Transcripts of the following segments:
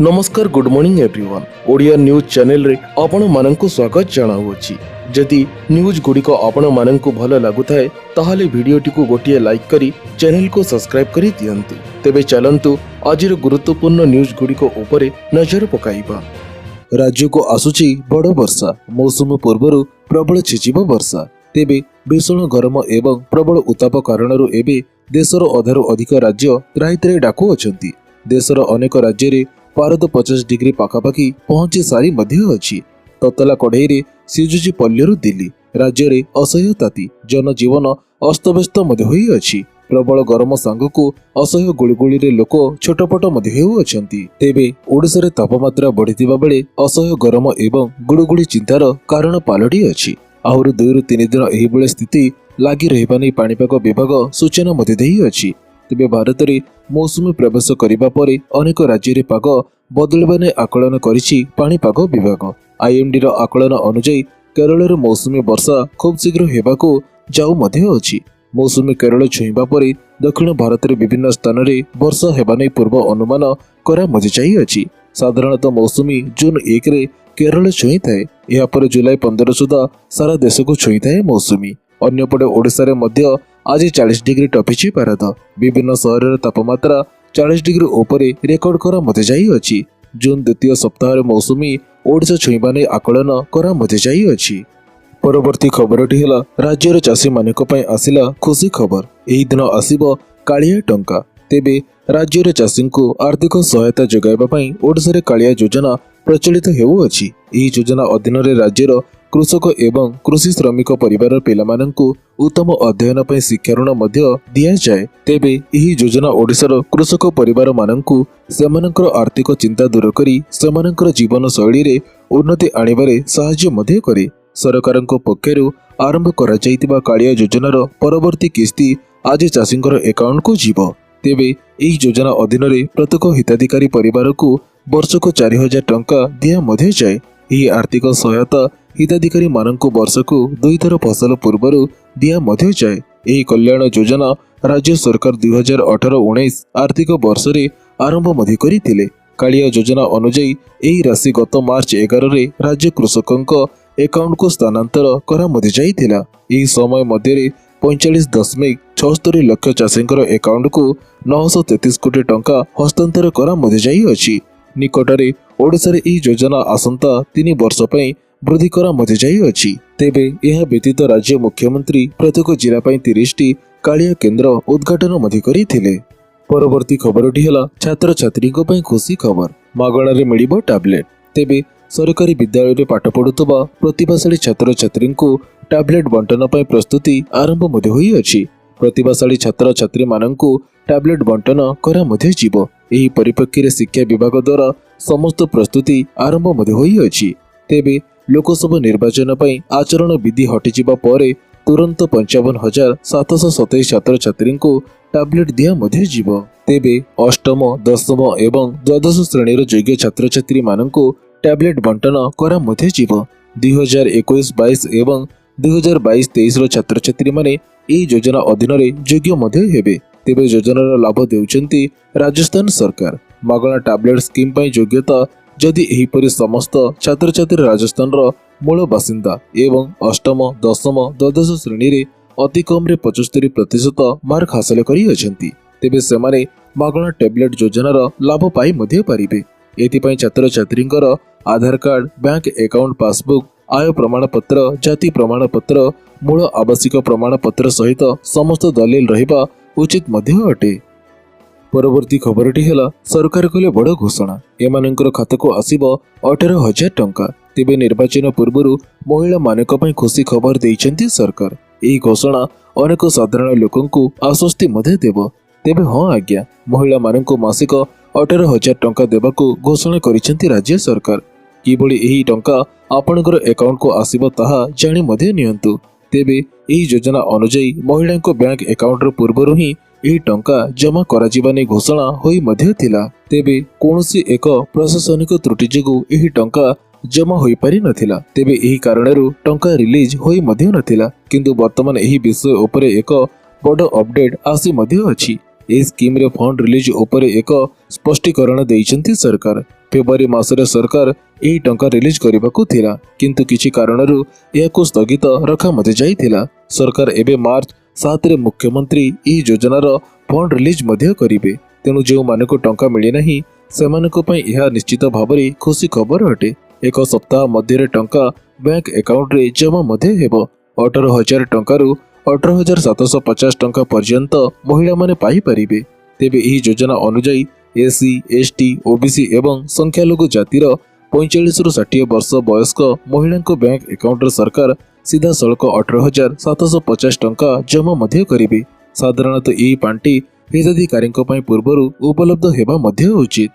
नमस्कार good morning everyone Odia news channel रे आपण माननकु स्वागत जणाउछि। जदि न्यूज गुड़िक आपण माननकु भल लागुथाए ताहाले वीडियोटी को गोटिए लाइक करी चैनल को सब्सक्राइब करी दियंतु। तेबे चलंतु आजिर गुरुत्वपूर्ण न्यूज गुड़िक उपरे नजर पकाइबा। राज्य को आसुची बड़ वर्षा, मौसम पूर्वरु प्रबल छिचिब वर्षा। तेबे भीषण गरम एवं प्रबल उत्ताप कारणरू एबे देशर अधारू अधिक राज्य त्राहित्रे डाकु अछंती। देशर अनेक राज्य रे पारद 50 डिग्री पाखापाखि पहुंची सारी मध्य अछि। ततला कढ़ई रे सिजुची पल्लरू दिल्ली राज्य रे असह्य ताती, जनजीवन अस्तव्यस्त मध्य होई अछि। प्रबल गरम सांगकु असह्य गुळगुळी रे लोक छोटपट मध्य हेउ अछंती। तेबे ओडिसा रे तापमात्रा बढ़िथिबा बेले असह्य गरम एवं गुळगुळी चिंतार कारण पालटी अछि। आहुरी 2 ରୁ 3 दिन एही बेले स्थिति लागि रहिबा नै पाणीपाग विभाग सूचना मध्य देई अछि। तेबे भारत रे मौसुमी प्रवेश करिबा परे अनेक राज्य रे पाग बदलिबा नै आकलन करिछि पाणीपाग विभाग। आईएमडी रो आकलन अनुसार केरल रे मौसुमी वर्षा खूब शीघ्र हेबाकू जाऊ मध्य अछि। मौसुमी केरल छुईबा परे दक्षिण भारत रे विभिन्न स्थान रे वर्षा हेबा नै पूर्व अनुमान करा मध्य जाई अछि। साधारणतः मौसुमी जून 1 रे केरल छुई थाए, या पर जुलाई 15 सुधा सारा देश को छुई थाए मौसुमी। अन्यपटे ओडिसा रे मध्य आज 40 डिग्री टपिछि पारद। विभिन्न शहर रे तापमात्रा 40 डिग्री ऊपर रेकर्ड करा मध्य जाई अछि। जून द्वितीय सप्ताह रे मौसुमी ओडिसा छुईबा नै आकलन करा मध्य जाई अछि। परवर्ती खबरटी हला राज्य रे चाषी मानक पय आसिला खुशी खबर। एही दिन आसीबो कालिया टंका। तेबे राज्य रे चाषी को आर्थिक सहायता जोगाइबा पय ओडिसा रे कालिया योजना प्रचलित हेउ अछि। एही योजना अधीन रे राज्यर कृषक एवं कृषि श्रमिक परिवार पिलामानंकु उत्तम अध्ययन पय शिक्षा ऋण मध्य दिया जाए। तेबे एही योजना ओडिसार कृषक परिवार मानंकु सेमानकर आर्थिक चिंता दूर करी सेमानकर जीवन शैली रे उन्नति आनिबारे सहाय्य मध्य करे। सरकारक पक्षरु आरंभ करा जायतिबा कालिया योजनार परवर्ती किस्ती आज चाषींकर अकाउंट को जीव। तेबे एही योजना अधीन रे प्रत्येक हिताधिकारी परिवार को वर्षको 4000 टंका दिया मध्य जाए। एही आर्थिक सहायता हिताधिकारी मानंकु वर्षको 2 थर फसल पूर्वरु दिया मध्य जाए। एही कल्याण योजना राज्य सरकार 2018-19 आर्थिक वर्ष रे आरंभ मध्य करिथिले। कालिया योजना अनुसार एही राशि गत मार्च 11 रे राज्य कृषकंक अकाउंट को स्थानांतर करा मध्य जाइथिला। एही समय मध्य रे 45.76 लाख चाषींकर अकाउंट को 933 कोटी टंका हस्तांतर करा मध्य जाई अछि। निकटरे ओडिसा रे एही योजना आसंता 3 वर्ष पय वृद्धि करा मध्य जाई अछि। तेबे यह व्यतीत राज्य मुख्यमंत्री प्रत्येक जिला पय 30 टी कालिया केंद्र उद्घाटन मध्य करिथिले। परवर्ती खबरटी हला छात्र छात्री को पय खुशी खबर। मागणा रे मिलिबो टैबलेट। तेबे सरकारी विद्यालय रे पाठ पढुतबा प्रतिभाशाली छात्र छात्री को टैबलेट बंटन पय प्रस्तुति आरंभ मध्य होई अछि। प्रतिभाशाली छात्र छात्री मानंकु टैबलेट बंटन करा मध्य जीव। एही परिप्रेक्षी रे शिक्षा विभाग द्वारा समस्त प्रस्तुति आरंभ मध्य होई अछि। तेबे लोकसभा निर्वाचन पय आचरण विधि हटिजिबा परे तुरंत 55,727 छात्र छात्री को टैबलेट दिया मध्य जीव। तेबे अष्टम, दशम एवं द्वादश श्रेणी रो योग्य छात्र छात्री मानंकु टैबलेट बंटन करा मध्य जीव। 2021-22 एवं 2022-23 रो छात्र छात्री माने एही योजना अधीन रे योग्य मध्य हेबे। तेबे योजनार लाभ देउचंती राजस्थान सरकार। मागणा टैबलेट स्कीम पय योग्यता जदि एहीपरि समस्त छात्र छात्री राजस्थान रो मूल बासिंदा एवं अष्टम, दशम, द्वादश श्रेणी रे अति कम रे 75% मार्क हासिल करी अछंती, तेबे सेमाने मागणा टैबलेट योजनार लाभ पाई मध्य पारिबे। एथि पय छात्र छात्रींकर आधार कार्ड, बैंक अकाउंट पासबुक, आय प्रमाण पत्र, जाति प्रमाण पत्र, मूल आवासिक प्रमाण पत्र सहित समस्त दलील रहिबा उचित मध्य अटे। परवर्ती खबरटी हला सरकार कले बड़ घोषणा। एमानंकर खाता को आसीबो 18,000 टंका। तेबे निर्वाचन पूर्वरु महिला मानक पय खुशी खबर देइचंती सरकार। एही घोषणा अनेक साधारण लोकंकु आश्वस्ति मध्य देबो। तेबे हां आज्ञा, महिला मानक मासिक 18,000 टंका देबाकू घोषणा करिसंती राज्य सरकार। किबोली एही टंका आपनकर अकाउंट को आसीबो ताहा जानि मध्य नियंतु। तेबे एही योजना अनुसार महिलांको बैंक अकाउंट रो पूर्वरु ही एही टंका जमा कराजिबा नै घोषणा होई मध्य थिला। तेबे कोनोसी एक प्रशासनिक त्रुटि जोगु एही टंका जमा होई पारि नथिला। तेबे एही कारणरू टंका रिलीज होई मध्य नथिला, किंतु वर्तमान एही विषय उपरे एक बड़ अपडेट आसी मध्य अछि। ए स्कीम रे फंड रिलीज उपरे एक स्पष्टीकरण देइचंती सरकार। फेब्रुआरी मासरे सरकार ଏହି ଟଙ୍କା ରିଲିଜ କରିବାକୁ ଥିଲା, କିନ୍ତୁ କିଛି କାରଣରୁ ଏହାକୁ ସ୍ଥଗିତ ରଖା ମଧ୍ୟ ଯାଇଥିଲା। ସରକାର ଏବେ ମାର୍ଚ୍ଚ 7ରେ ମୁଖ୍ୟମନ୍ତ୍ରୀ ଏହି ଯୋଜନାର ଫଣ୍ଡ ରିଲିଜ ମଧ୍ୟ କରିବେ। ତେଣୁ ଯେଉଁମାନଙ୍କୁ ଟଙ୍କା ମିଳିନାହିଁ ସେମାନଙ୍କ ପାଇଁ ଏହା ନିଶ୍ଚିତ ଭାବରେ ଖୁସି ଖବର ଅଟେ। ଏକ ସପ୍ତାହ ମଧ୍ୟରେ ଟଙ୍କା ବ୍ୟାଙ୍କ ଆକାଉଣ୍ଟରେ ଜମା ମଧ୍ୟ ହେବ। 18,000 ଟଙ୍କାରୁ 18,750 ଟଙ୍କା ପର୍ଯ୍ୟନ୍ତ ମହିଳାମାନେ ପାଇପାରିବେ। ତେବେ ଏହି ଯୋଜନା ଅନୁଯାୟୀ ଏସସି, ଏସଟି, ଓବିସି ଏବଂ ସଂଖ୍ୟାଲଘୁ ଜାତିର 45ରୁ 60 ବର୍ଷ ବୟସ୍କ ମହିଳାଙ୍କ ବ୍ୟାଙ୍କ ଆକାଉଣ୍ଟରେ ସରକାର ସିଧାସଳଖ 18,750 ଟଙ୍କା ଜମା ମଧ୍ୟ କରିବେ। ସାଧାରଣତଃ ଏହି ପାଣ୍ଠି ହିତାଧିକାରୀଙ୍କ ପାଇଁ ପୂର୍ବରୁ ଉପଲବ୍ଧ ହେବା ମଧ୍ୟ ଉଚିତ।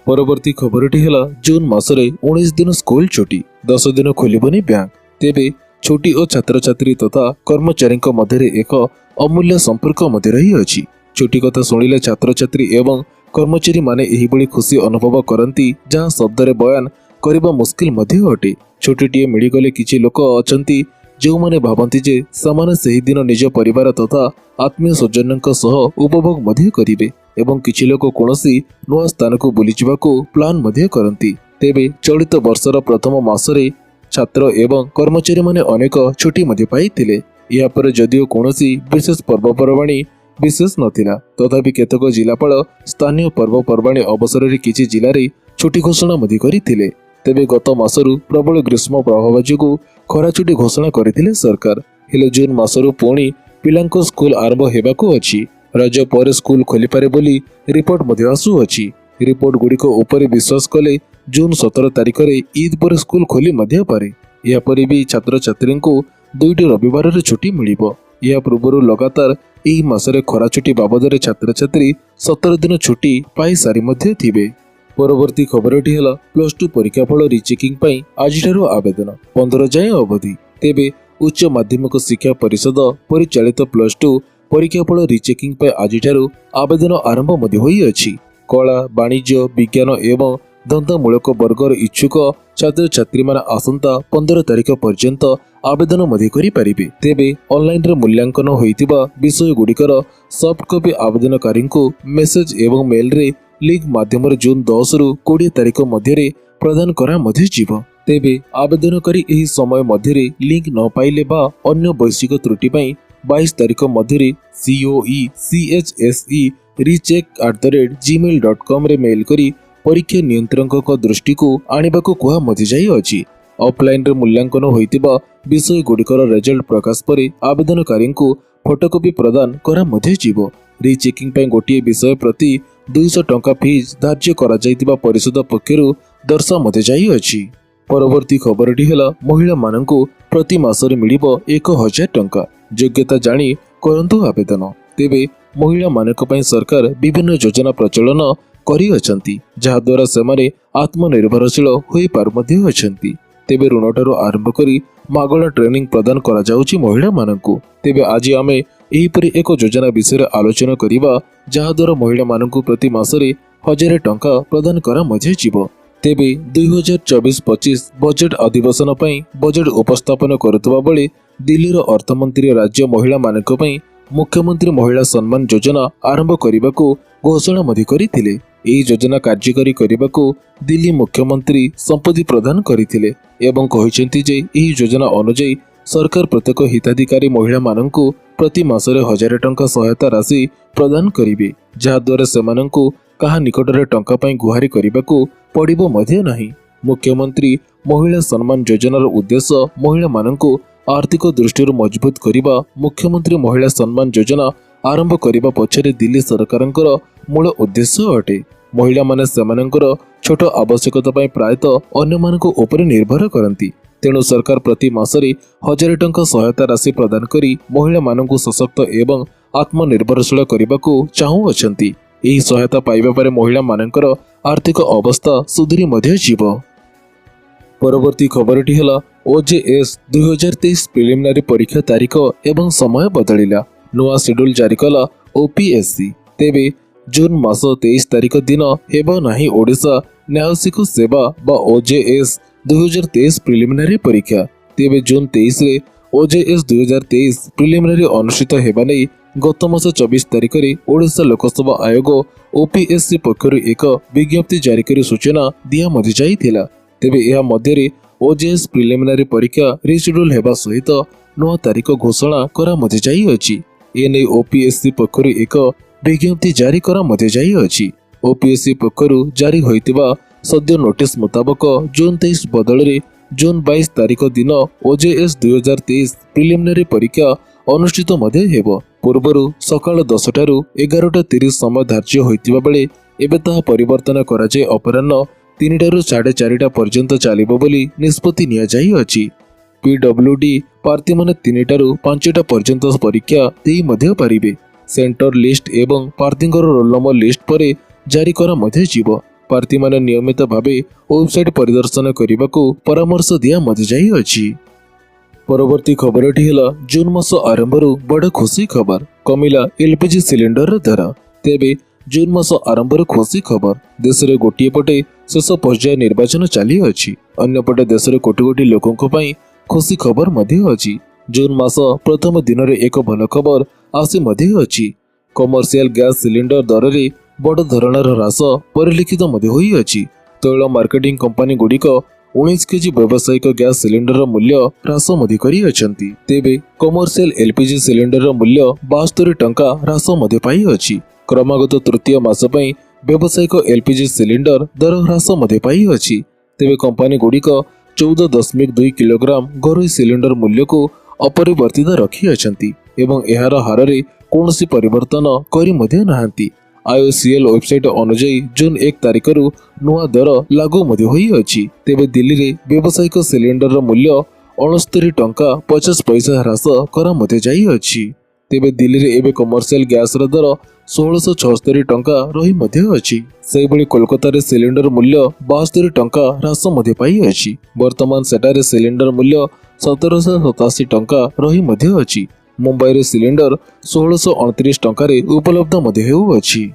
ପରବର୍ତ୍ତୀ ଖବରଟି ହେଲା ଜୁନ୍ ମାସରେ 19 ଦିନ ସ୍କୁଲ ଛୁଟି, 10 ଦିନ ଖୋଲିବନି ବ୍ୟାଙ୍କ। ତେବେ ଛୁଟି ଓ ଛାତ୍ରଛାତ୍ରୀ ତଥା କର୍ମଚାରୀଙ୍କ ମଧ୍ୟରେ ଏକ ଅମୂଲ୍ୟ ସମ୍ପର୍କ ମଧ୍ୟ ରହିଅଛି। ଛୁଟି କଥା ଶୁଣିଲେ ଛାତ୍ରଛାତ୍ରୀ ଏବଂ କର୍ମଚାରୀମାନେ ଏହିଭଳି ଖୁସି ଅନୁଭବ କରନ୍ତି ଯାହା ଶବ୍ଦରେ ବୟାନ କରିବା ମୁସ୍କିଲ ମଧ୍ୟ ଅଟେ। ଛୁଟିଟିଏ ମିଳିଗଲେ କିଛି ଲୋକ ଅଛନ୍ତି ଯେଉଁମାନେ ଭାବନ୍ତି ଯେ ସେମାନେ ସେହି ଦିନ ନିଜ ପରିବାର ତଥା ଆତ୍ମୀୟ ସ୍ୱଜନଙ୍କ ସହ ଉପଭୋଗ ମଧ୍ୟ କରିବେ ଏବଂ କିଛି ଲୋକ କୌଣସି ନୂଆ ସ୍ଥାନକୁ ବୁଲିଯିବାକୁ ପ୍ଲାନ୍ ମଧ୍ୟ କରନ୍ତି। ତେବେ ଚଳିତ ବର୍ଷର ପ୍ରଥମ ମାସରେ ଛାତ୍ର ଏବଂ କର୍ମଚାରୀମାନେ ଅନେକ ଛୁଟି ମଧ୍ୟ ପାଇଥିଲେ। ଏହାପରେ ଯଦିଓ କୌଣସି ବିଶେଷ ପର୍ବପର୍ବାଣୀ ବିଶେଷ ନଥିଲା, ତଥାପି କେତେକ ଜିଲ୍ଲାପାଳ ସ୍ଥାନୀୟ ପର୍ବପର୍ବାଣୀ ଅବସରରେ କିଛି ଜିଲ୍ଲାରେ ଛୁଟି ଘୋଷଣା ମଧ୍ୟ କରିଥିଲେ। ତେବେ ଗତ ମାସରୁ ପ୍ରବଳ ଗ୍ରୀଷ୍ମ ପ୍ରଭାବ ଯୋଗୁଁ ଖରା ଛୁଟି ଘୋଷଣା କରିଥିଲେ ସରକାର। ହେଲେ ଜୁନ୍ ମାସରୁ ପୁଣି ପିଲାଙ୍କ ସ୍କୁଲ ଆରମ୍ଭ ହେବାକୁ ଅଛି। ରଜ ପରେ ସ୍କୁଲ ଖୋଲିପାରେ ବୋଲି ରିପୋର୍ଟ ମଧ୍ୟ ଆସୁଅଛି। ରିପୋର୍ଟ ଗୁଡ଼ିକ ଉପରେ ବିଶ୍ୱାସ କଲେ ଜୁନ୍ 17 ତାରିଖରେ ଇଦ୍ ପରେ ସ୍କୁଲ ଖୋଲି ମଧ୍ୟ ପାରେ। ଏହାପରେ ବି ଛାତ୍ରଛାତ୍ରୀଙ୍କୁ 2ଟି ରବିବାରରେ ଛୁଟି ମିଳିବ। ଏହା ପୂର୍ବରୁ ଲଗାତାର ଏହି ମାସରେ ଖରା ଛୁଟି ବାବଦରେ ଛାତ୍ରଛାତ୍ରୀ 17 ଦିନ ଛୁଟି ପାଇସାରି ମଧ୍ୟ ଥିବେ। ପରବର୍ତ୍ତୀ ଖବରଟି ହେଲା +2 ପରୀକ୍ଷାଫଳ ରିଚେକିଂ ପାଇଁ ଆଜିଠାରୁ ଆବେଦନ 15 ଯାଏଁ ଅବଧି। ତେବେ ଉଚ୍ଚ ମାଧ୍ୟମିକ ଶିକ୍ଷା ପରିଷଦ ପରିଚାଳିତ +2 ପରୀକ୍ଷାଫଳ ରିଚେକିଂ ପାଇଁ ଆଜିଠାରୁ ଆବେଦନ ଆରମ୍ଭ ମଧ୍ୟ ହୋଇଅଛି। କଳା, ବାଣିଜ୍ୟ, ବିଜ୍ଞାନ ଏବଂ ଧନ୍ଦାମୂଳକ ବର୍ଗର ଇଚ୍ଛୁକ ଛାତ୍ରଛାତ୍ରୀମାନେ ଆସନ୍ତା 15 ତାରିଖ ପର୍ଯ୍ୟନ୍ତ ଆବେଦନ ମଧ୍ୟ କରିପାରିବେ। ତେବେ ଅନଲାଇନରେ ମୂଲ୍ୟାଙ୍କନ ହୋଇଥିବା ବିଷୟଗୁଡ଼ିକର ସଫ୍ଟ କପି ଆବେଦନକାରୀଙ୍କୁ ମେସେଜ ଏବଂ ମେଲରେ ଲିଙ୍କ ମାଧ୍ୟମରେ ଜୁନ୍ 10ରୁ 20 ତାରିଖ ମଧ୍ୟରେ ପ୍ରଦାନ କରା ମଧ୍ୟ ଯିବ। ତେବେ ଆବେଦନକାରୀ ଏହି ସମୟ ମଧ୍ୟରେ ଲିଙ୍କ ନ ପାଇଲେ ବା ଅନ୍ୟ ବୈଷୟିକ ତ୍ରୁଟି ପାଇଁ 22 ତାରିଖ ମଧ୍ୟରେ coechse@recheck@gmail.com ରେ ମେଲ କରି ପରୀକ୍ଷା ନିୟନ୍ତ୍ରକଙ୍କ ଦୃଷ୍ଟିକୁ ଆଣିବାକୁ କୁହା ମଧ୍ୟ ଯାଇଅଛି। ଅଫଲାଇନରେ ମୂଲ୍ୟାଙ୍କନ ହୋଇଥିବା ବିଷୟଗୁଡ଼ିକର ରେଜଲ୍ଟ ପ୍ରକାଶ ପରେ ଆବେଦନକାରୀଙ୍କୁ ଫଟୋକପି ପ୍ରଦାନ କରା ମଧ୍ୟ ଯିବ। ରିଚେକିଂ ପାଇଁ ଗୋଟିଏ ବିଷୟ ପ୍ରତି 200 ଟଙ୍କା ଫିସ୍ ଧାର୍ଯ୍ୟ କରାଯାଇଥିବା ପରିଷଦ ପକ୍ଷରୁ ଦର୍ଶା ମଧ୍ୟ ଯାଇଅଛି। ପରବର୍ତ୍ତୀ ଖବରଟି ହେଲା ମହିଳାମାନଙ୍କୁ ପ୍ରତି ମାସରେ ମିଳିବ 1,000 ଟଙ୍କା। ଯୋଗ୍ୟତା ଜାଣି କରନ୍ତୁ ଆବେଦନ। ତେବେ ମହିଳାମାନଙ୍କ ପାଇଁ ସରକାର ବିଭିନ୍ନ ଯୋଜନା ପ୍ରଚଳନ କରିଅଛନ୍ତି, ଯାହାଦ୍ୱାରା ସେମାନେ ଆତ୍ମନିର୍ଭରଶୀଳ ହୋଇପାରୁ ମଧ୍ୟ ଅଛନ୍ତି। ତେବେ ଋଣଠାରୁ ଆରମ୍ଭ କରି ମାଗଣା ଟ୍ରେନିଂ ପ୍ରଦାନ କରାଯାଉଛି ମହିଳାମାନଙ୍କୁ। ତେବେ ଆଜି ଆମେ ଏହିପରି ଏକ ଯୋଜନା ବିଷୟରେ ଆଲୋଚନା କରିବା, ଯାହାଦ୍ୱାରା ମହିଳାମାନଙ୍କୁ ପ୍ରତି ମାସରେ 1,000 ଟଙ୍କା ପ୍ରଦାନ କରା ମଧ୍ୟ ଯିବ। ତେବେ 2024-25 ବଜେଟ୍ ଅଧିବେଶନ ପାଇଁ ବଜେଟ୍ ଉପସ୍ଥାପନ କରୁଥିବା ବେଳେ ଦିଲ୍ଲୀର ଅର୍ଥମନ୍ତ୍ରୀ ରାଜ୍ୟ ମହିଳାମାନଙ୍କ ପାଇଁ ମୁଖ୍ୟମନ୍ତ୍ରୀ ମହିଳା ସମ୍ମାନ ଯୋଜନା ଆରମ୍ଭ କରିବାକୁ ଘୋଷଣା ମଧ୍ୟ କରିଥିଲେ। ଏହି ଯୋଜନା କାର୍ଯ୍ୟକାରୀ କରିବାକୁ ଦିଲ୍ଲୀ ମୁଖ୍ୟମନ୍ତ୍ରୀ ସମ୍ପତ୍ତି ପ୍ରଦାନ କରିଥିଲେ ଏବଂ କହିଛନ୍ତି ଯେ ଏହି ଯୋଜନା ଅନୁଯାୟୀ ସରକାର ପ୍ରତ୍ୟେକ ହିତାଧିକାରୀ ମହିଳାମାନଙ୍କୁ ପ୍ରତି ମାସରେ 1,000 ଟଙ୍କା ସହାୟତା ରାଶି ପ୍ରଦାନ କରିବେ, ଯାହାଦ୍ୱାରା ସେମାନଙ୍କୁ କାହା ନିକଟରେ ଟଙ୍କା ପାଇଁ ଗୁହାରି କରିବାକୁ ପଡ଼ିବ ମଧ୍ୟ ନାହିଁ। ମୁଖ୍ୟମନ୍ତ୍ରୀ ମହିଳା ସମ୍ମାନ ଯୋଜନାର ଉଦ୍ଦେଶ୍ୟ ମହିଳାମାନଙ୍କୁ ଆର୍ଥିକ ଦୃଷ୍ଟିରୁ ମଜବୁତ କରିବା। ମୁଖ୍ୟମନ୍ତ୍ରୀ ମହିଳା ସମ୍ମାନ ଯୋଜନା ଆରମ୍ଭ କରିବା ପଛରେ ଦିଲ୍ଲୀ ସରକାରଙ୍କର ମୂଳ ଉଦ୍ଦେଶ୍ୟ ଅଟେ। ମହିଳାମାନେ ସେମାନଙ୍କର ଛୋଟ ଆବଶ୍ୟକତା ପାଇଁ ପ୍ରାୟତଃ ଅନ୍ୟମାନଙ୍କ ଉପରେ ନିର୍ଭର କରନ୍ତି। ତେଣୁ ସରକାର ପ୍ରତି ମାସରେ 1,000 ଟଙ୍କା ସହାୟତା ରାଶି ପ୍ରଦାନ କରି ମହିଳାମାନଙ୍କୁ ସଶକ୍ତ ଏବଂ ଆତ୍ମନିର୍ଭରଶୀଳ କରିବାକୁ ଚାହୁଁଅଛନ୍ତି। ଏହି ସହାୟତା ପାଇବା ପରେ ମହିଳାମାନଙ୍କର ଆର୍ଥିକ ଅବସ୍ଥା ସୁଧୁରି ମଧ୍ୟ ଯିବ। ପରବର୍ତ୍ତୀ ଖବରଟି ହେଲା OJS 2023 ପ୍ରିଲିମିନାରୀ ପରୀକ୍ଷା ତାରିଖ ଏବଂ ସମୟ ବଦଳିଲା। ନୂଆ ସିଡ୍ୟୁଲ ଜାରି କଲା OPSC। ତେବେ ଜୁନ୍ ମାସ 23 ତାରିଖ ଦିନ ହେବ ନାହିଁ ଓଡ଼ିଶା ନ୍ୟାୟସିକ ସେବା ବା OJS 2023 ପ୍ରିଲିମିନାରୀ ପରୀକ୍ଷା। ତେବେ ଜୁନ୍ 23ରେ OJS 2023 ପ୍ରିଲିମିନାରୀ ଅନୁଷ୍ଠିତ ହେବା ନେଇ गत मास 24 तारिख में ओडिशा लोकसभा आयोग ओपीएससी पक्षर एक विज्ञप्ति जारी कर सूचना दिया मध्य जाइथिला। तेबे यह मध्य ओजेएस प्रिलिमिनारी परीक्षा रिशेड्यूल हेबा सहित नवा तारिख घोषणा करा मध्य जाइअछि। एने ओपीएससी पक्षर एक विज्ञप्ति जारी करा मध्य जाइअछि। ओपीएससी पक्षर जारी होइतिबा सद्य नोटिस मुताबक जून 23 बदल में जून 22 तारिख दिन ओजेएस 2023 प्रिलिमिनारी परीक्षा अनुष्ठित मध्य हेब। पूर्वरु सकाळ 10 टारू 11:30 समय धार्य होइतिबा बेले एबे ताहा परिवर्तन कराଯାय अपराह्न 3 टारू 4:30 पर्यंत चलिबो बोली निष्पत्ति निया जाइअछि। पीडब्ल्यूडी प्रार्थी माने 3 टारू 5टा पर्यंत परीक्षा देई मध्य पारिबे। सेंटर लिस्ट एवं प्रार्थीଙ୍କର रोल नंबर लिस्ट परे जारी करा मध्य जीव। प्रार्थी माने नियमित भावे वेबसाइट परिदर्शन करने परामर्श दिया मध्य जाइअछि। परवर्ती खबरटी है जून मास आरंभ बड़ खुशी खबर कमिला एलपीजी सिलिंडर दर। तेबे जून मास आरंभ खुशी खबर देश में गोटे पटे शेष पर्याय निर्वाचन चली अछि, अन्य पटे देश में कोटी कोटी लोकों पई खुशी खबर मध्य अछि। जून मास प्रथम दिन में एक भल खबर आसी मध्य अछि। कमर्शियल गैस सिलिंडर दर में बड़ धरणर ह्रास परिलक्षित मध्य होई अछि। तैल मार्केटिंग कंपनी गुड़िक 19 केजी व्यावसायिक गैस सिलिंडर मूल्य ह्रास मध्य करी अछंती। तेबे कमर्शियल एलपीजी सिलिंडर मूल्य 72 टंका ह्रास मध्य पाई अछि। क्रमागत तृतीय मास पई व्यावसायिक एलपीजी सिलिंडर दर ह्रास मध्य पाई अछि। तेबे कंपनी गुड़िक 14.2 किलोग्राम घरोई सिलिंडर मूल्य को अपरिवर्तित रखी अछंती एवं एहार हार रे कोनोसी परिवर्तन करी मध्य नाहंती। आईओसीएल वेबसाइट अनुसार जून 1 तारिख नुआ दर लागू मध्य होई अछि। तेबे दिल्ली रे व्यावसायिक सिलिंडर मूल्य 69 टंका 50 पैसा ह्रास करा मध्य जाई अछि। तेबे दिल्ली रे एबे कमर्शियल गैस र दर 1676 टंका रही मध्य अछि। सेहि भली कोलकाता रे सिलिंडर मूल्य 72 टंका ह्रास मध्य पाई अछि। वर्तमान सेटारे सिलिंडर मूल्य 1787 टंका रही मध्य अछि। मुंबई रे सिलिंडर 1629 टंका रे उपलब्ध मध्य हेउ अछि।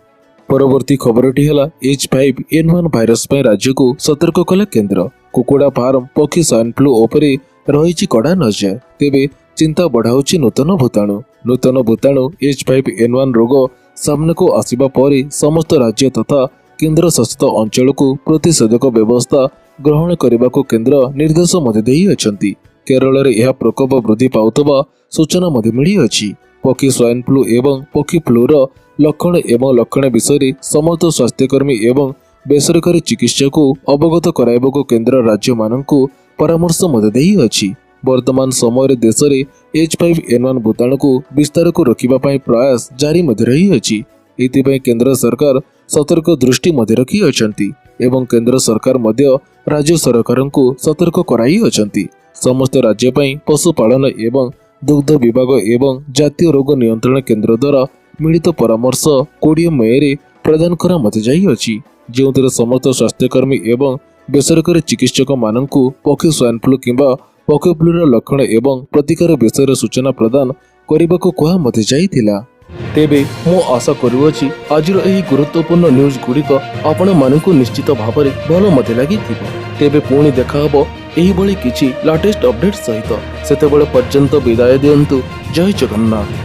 परवर्ती खबरटी है H5N1 भाइरस पर राज्य को सतर्क कला केंद्र। कुकुड़ा फार्म पक्षी स्वाइन फ्लू उपरे रही कड़ा नजर। तेबे चिंता बढ़ाऊची नूतन भूताणु H5N1 रोग सामने को आसिबा परे समस्त राज्य तथा केंद्र शासित अंचल को प्रतिषेधक व्यवस्था ग्रहण करने को केंद्र निर्देश मध्य देई अछंती। केरल रे यह प्रकोप वृद्धि पाउतबा सूचना मध्य मिली अछि। पक्षी स्वाइन फ्लू एवं पक्षी फ्लूर लक्षण एवं लक्षण विषय समस्त स्वास्थ्यकर्मी एवं बेसरकारी चिकित्सा को अवगत कराइबको केंद्र राज्य माननकु परामर्श मध्य देई अछि। वर्तमान समय देश में H5N1 भूताणु को विस्तार को रोकिबा पई प्रयास जारी मध्य रही अछि। एथिपाई केंद्र सरकार सतर्क दृष्टि मध्य रखी अछंती एवं केंद्र सरकार मध्य राज्य सरकार को सतर्क कराई अछंती। समस्त राज्य पई पशुपालन एवं दुग्ध विभाग एवं जातीय रोग नियंत्रण केंद्र द्वारा मिलित परामर्श 20 मई रे प्रदान करा मध्य जाई अछि। जो समस्त स्वास्थ्यकर्मी एवं बेसरकारी चिकित्सक माननकु पक्षी स्वाइन फ्लू किंबा पक्षी फ्लूर लक्षण एवं प्रतिकार विषय सूचना प्रदान करने को कहा मध्य जाइथिला। तेबे मो आशा करुअछि आजिर एही गुरुत्वपूर्ण न्यूज गुड़िक आपण मानकु निश्चित भाव में भल मध्य लगी। तेबे पुणी देखा हबो एही भली किछि लेटेस्ट अपडेट सहित। सेतेबेले पर्यंत विदाय दियंतु। जय जगन्नाथ।